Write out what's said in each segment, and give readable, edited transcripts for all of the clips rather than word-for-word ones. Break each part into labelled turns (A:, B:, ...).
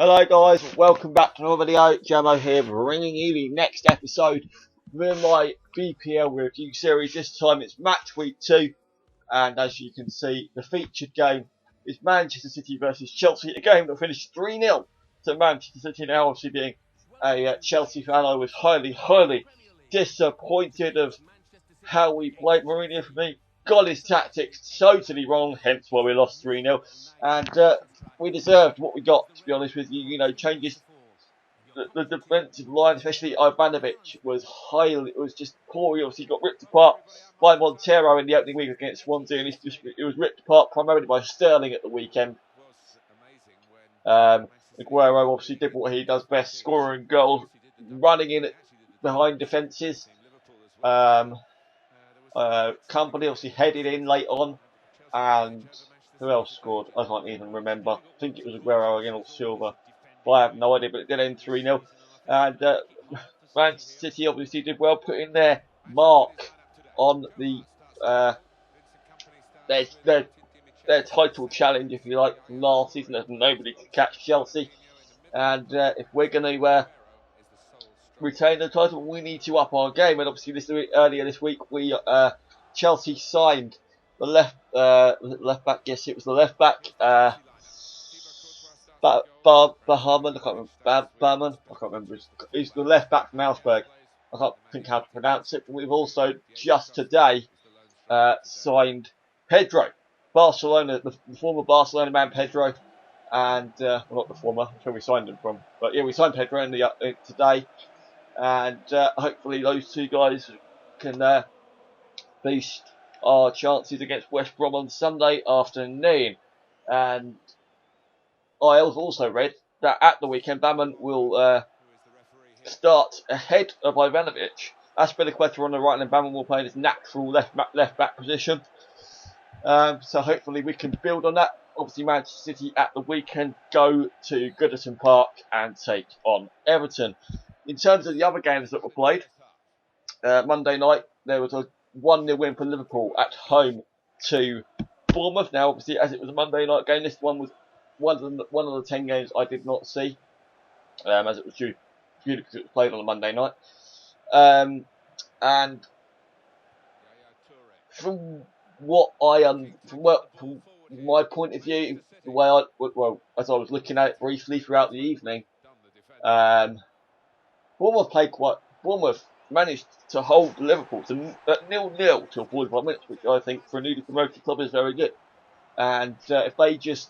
A: Hello guys, welcome back to another video. Jamo here, bringing you the next episode with my BPL review series. This time it's Match Week 2, and as you can see, the featured game is Manchester City versus Chelsea, a game that finished 3-0 to Manchester City. Now, obviously being a Chelsea fan, I was highly disappointed of how we played. Mourinho, for me, got his tactics totally wrong, hence why we lost 3-0, and we deserved what we got, to be honest with you. You know, changes. The defensive line, especially Ivanovic, was just poor. He obviously got ripped apart by Montero in the opening week against Swansea, and it was ripped apart primarily by Sterling at the weekend. Aguero obviously did what he does best, scoring goals, running in behind defences. Company obviously headed in late on, and who else scored? I can't even remember. I think it was Aguero again or Silva, but I have no idea. But it did end 3-0, and Manchester City obviously did well, putting their mark on the their title challenge, if you like, from last season, as nobody could catch Chelsea. And if we're going to retain the title, we need to up our game. And obviously, earlier this week, Chelsea signed the left back. Yes, it was the left back. Barman. I can't remember. Barman. I can't remember. He's the left back from Augsburg. I can't think how to pronounce it. But we've also just today signed Pedro, Barcelona, the former Barcelona man Pedro, and well, not the former. That's where we signed him from. But yeah, we signed Pedro in today. And hopefully those two guys can boost our chances against West Brom on Sunday afternoon. And I also read that at the weekend, Baman will start ahead of Ivanovic. Aspilicueta on the right, and Baman will play in his natural left back position. So hopefully we can build on that. Obviously, Manchester City at the weekend go to Goodison Park and take on Everton. In terms of the other games that were played, Monday night there was a 1-0 win for Liverpool at home to Bournemouth. Now, obviously, as it was a Monday night game, this one was one of the 10 games I did not see, as it was due because it was played on a Monday night. And from my point of view, the way as I was looking at it briefly throughout the evening, Bournemouth managed to hold Liverpool to 0-0 till 45 minutes, which I think for a newly promoted club is very good. And if they just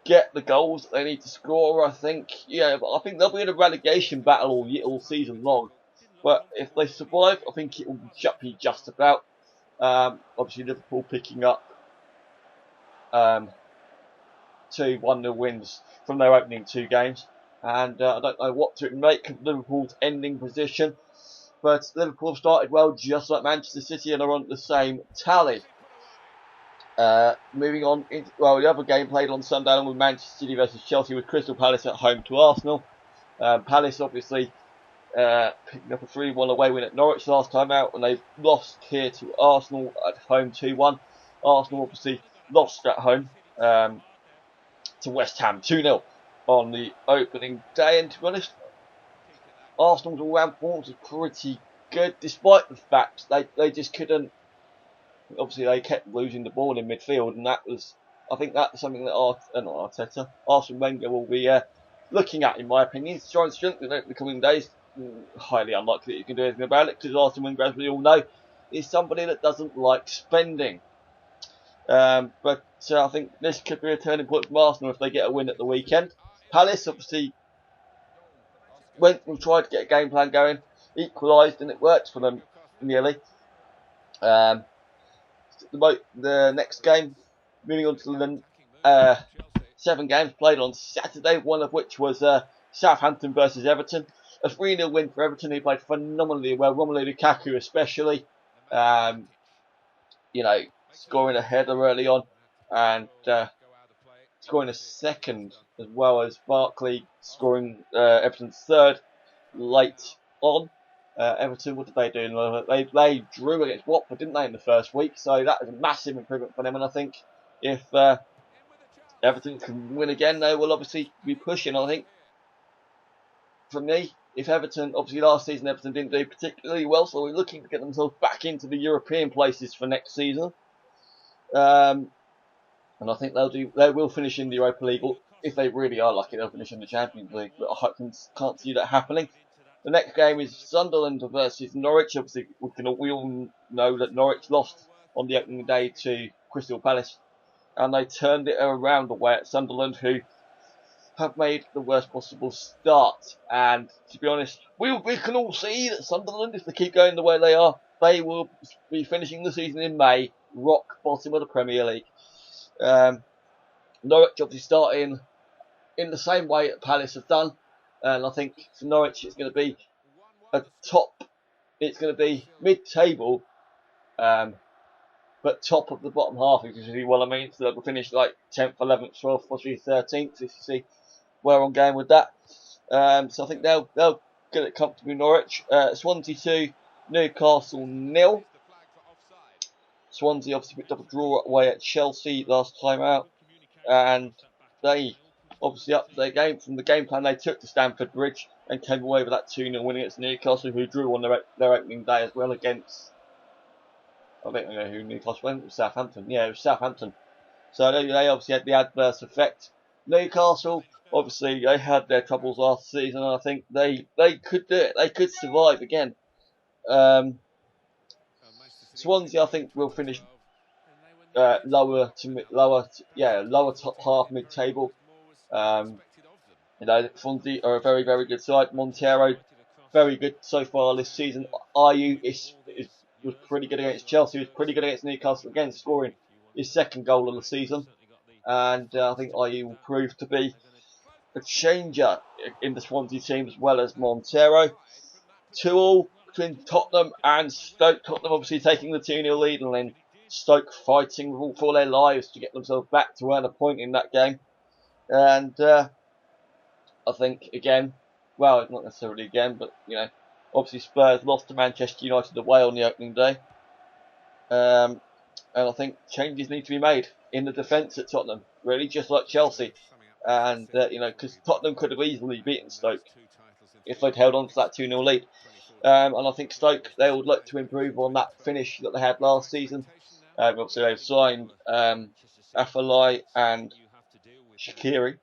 A: get the goals they need to score, I think they'll be in a relegation battle all season long. But if they survive, I think it will be just about. Obviously, Liverpool picking up 2 1-0 wins from their opening 2 games. And I don't know what to make of Liverpool's ending position. But Liverpool started well, just like Manchester City, and are on the same tally. Moving on, the other game played on Sunday along with Manchester City versus Chelsea with Crystal Palace at home to Arsenal. Palace obviously picking up a 3-1 away win at Norwich last time out, and they've lost here to Arsenal at home 2-1. Arsenal obviously lost at home to West Ham 2-0 on the opening day, and to be honest, Arsenal's all-round performance was pretty good, despite the fact they just couldn't. Obviously, they kept losing the ball in midfield, and I think that's something that Arsene Wenger will be looking at, in my opinion, to try and strengthen it in the coming days. Highly unlikely that you can do anything about it, because Arsene Wenger, as we all know, is somebody that doesn't like spending. But I think this could be a turning point for Arsenal if they get a win at the weekend. Palace obviously went and tried to get a game plan going, equalised, and it worked for them nearly. The next game, moving on to the 7 games played on Saturday, one of which was Southampton versus Everton. A 3-0 win for Everton, who played phenomenally well. Romelu Lukaku especially, scoring a header early on, and scoring a second, as well as Barclays scoring Everton's third late on. Everton, what did they do? They drew against Watford, didn't they, in the first week? So that was a massive improvement for them. And I think if Everton can win again, they will obviously be pushing. I think, for me, if Everton, obviously last season Everton didn't do particularly well, so we're looking to get themselves back into the European places for next season. And I think they will finish in the Europa League, or if they really are lucky, they'll finish in the Champions League, but I can't see that happening. The next game is Sunderland versus Norwich. Obviously, we all know that Norwich lost on the opening day to Crystal Palace, and they turned it around away at Sunderland, who have made the worst possible start. And to be honest, we can all see that Sunderland, if they keep going the way they are, they will be finishing the season in May, rock bottom of the Premier League. Norwich obviously starting in the same way that Palace have done, and I think for Norwich it's going to be it's going to be mid-table, but top of the bottom half, if you see what I mean. So they'll finish like 10th, 11th, 12th, possibly 13th, if you see where I'm going with that. So I think they'll get it comfortably. Norwich. Swansea 2, Newcastle 0. Swansea obviously picked up a draw away at Chelsea last time out, and they obviously upped their game from the game plan they took to Stamford Bridge and came away with that 2-0 win against Newcastle, who drew on their opening day as well against, I don't know who Newcastle went. It was Southampton. Yeah, it was Southampton. So they obviously had the adverse effect. Newcastle, obviously, they had their troubles last season, and I think they could do it. They could survive again. Swansea, I think, will finish lower top half, mid-table. Swansea are a very, very good side. Montero, very good so far this season. Ayew was pretty good against Chelsea. Was pretty good against Newcastle again, scoring his second goal of the season. And I think Ayew will prove to be a changer in the Swansea team as well as Montero. 2-2 between Tottenham and Stoke. Tottenham obviously taking the 2-0 lead, and then Stoke fighting for their lives to get themselves back to earn a point in that game. And I think again, well, not necessarily again, but obviously Spurs lost to Manchester United away on the opening day. And I think changes need to be made in the defence at Tottenham, really, just like Chelsea. And because Tottenham could have easily beaten Stoke if they'd held on to that 2-0 lead. And I think Stoke, they would look to improve on that finish that they had last season. Obviously, they've signed Afellay and Shaqiri.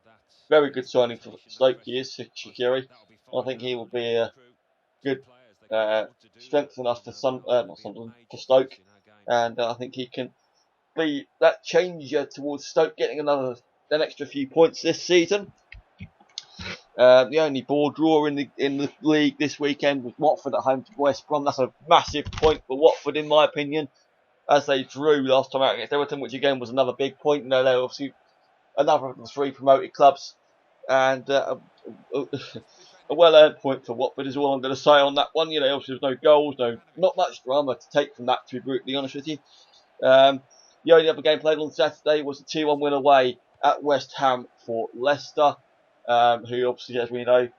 A: Very good signing for Stoke, he is, Shaqiri. I think he will be a good strength enough for for Stoke. And I think he can be that changer towards Stoke getting an extra few points this season. The only ball draw in the league this weekend was Watford at home to West Brom. That's a massive point for Watford, in my opinion, as they drew last time out against Everton, which again was another big point. They're obviously another of the 3 promoted clubs, and a well-earned point for Watford is all I'm going to say on that one. Obviously there's no goals, not much drama to take from that, to be brutally honest with you. The only other game played on Saturday was a 2-1 win away at West Ham for Leicester. Who obviously, as we know,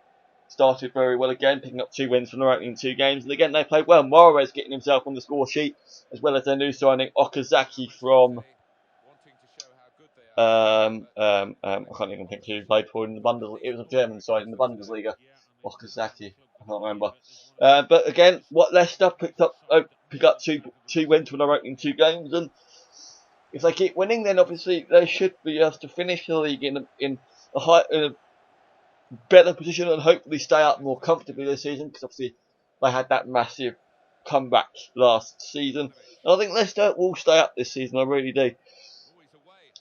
A: started very well again, picking up 2 wins from their opening 2 games. And again, they played well. Mahrez getting himself on the score sheet, as well as their new signing, Okazaki from... I can't even think who played for in the Bundesliga. It was a German side in the Bundesliga. Okazaki, I can't remember. But again, what Leicester picked up 2 wins from their opening 2 games. And if they keep winning, then obviously they should be able to finish the league in a better position and hopefully stay up more comfortably this season, because obviously they had that massive comeback last season. And I think Leicester will stay up this season, I really do.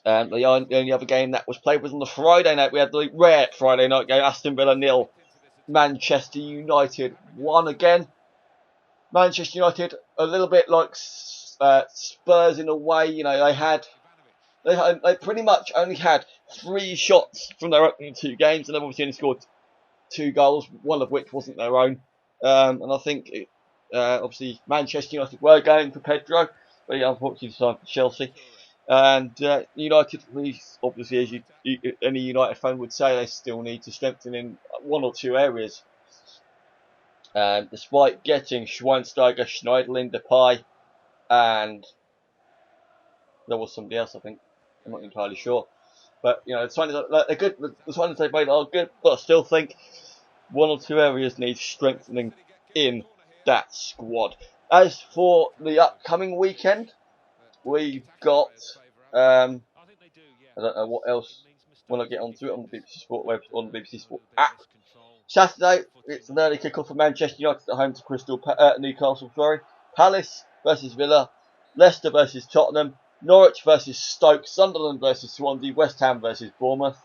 A: And the only other game that was played was on the Friday night. We had the rare Friday night game, Aston Villa 0, Manchester United 1 again. Manchester United, a little bit like Spurs in a way, they pretty much only had 3 shots from their opening 2 games, and they've obviously only scored 2 goals, one of which wasn't their own. And I think, obviously, Manchester United were going for Pedro, but unfortunately signed for Chelsea. And United, obviously, as any United fan would say, they still need to strengthen in 1 or 2 areas. Despite getting Schweinsteiger, Schneiderlin, Depay, and there was somebody else, I think. I'm not entirely sure. But you know, the signings they're good. The signings they've made are good, but I still think one or two areas need strengthening in that squad. As for the upcoming weekend, we've got I don't know what else when I get onto it on the BBC Sport web, on the BBC Sport app. Saturday, it's an early kick-off for Manchester United at home to Newcastle. Palace versus Villa, Leicester versus Tottenham, Norwich versus Stoke, Sunderland versus Swansea, West Ham versus Bournemouth.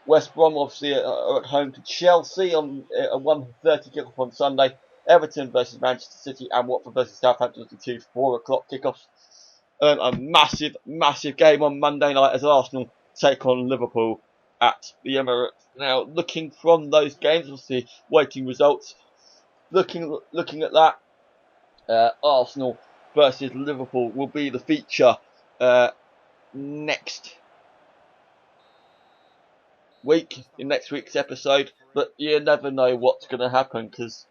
A: West Brom obviously are at home to Chelsea on a 1:30 kick-off on Sunday. Everton versus Manchester City and Watford versus Southampton are 2 4 o'clock kickoffs. And a massive game on Monday night as Arsenal take on Liverpool at the Emirates. Now, looking from those games, obviously waiting results. Looking at that, Arsenal versus Liverpool will be the feature next week, in next week's episode. But you never know what's going to happen, because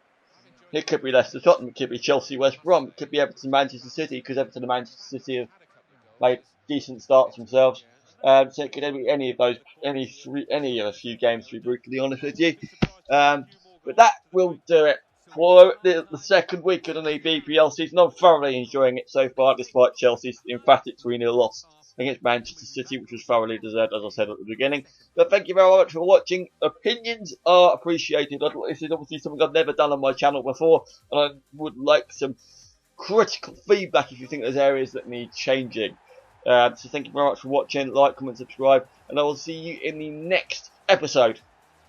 A: it could be Leicester Tottenham, it could be Chelsea West Brom, it could be Everton Manchester City, because Everton and Manchester City have made decent starts themselves. So it could be any of those, any of a few games, to be brutally honest with you. But that will do it for the second week of the BPL season. I'm thoroughly enjoying it so far, despite Chelsea's emphatic 3-0 loss against Manchester City, which was thoroughly deserved, as I said at the beginning. But thank you very much for watching. Opinions are appreciated. This is obviously something I've never done on my channel before, and I would like some critical feedback if you think there's areas that need changing. So thank you very much for watching. Like, comment, subscribe, and I will see you in the next episode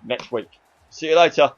A: next week. See you later.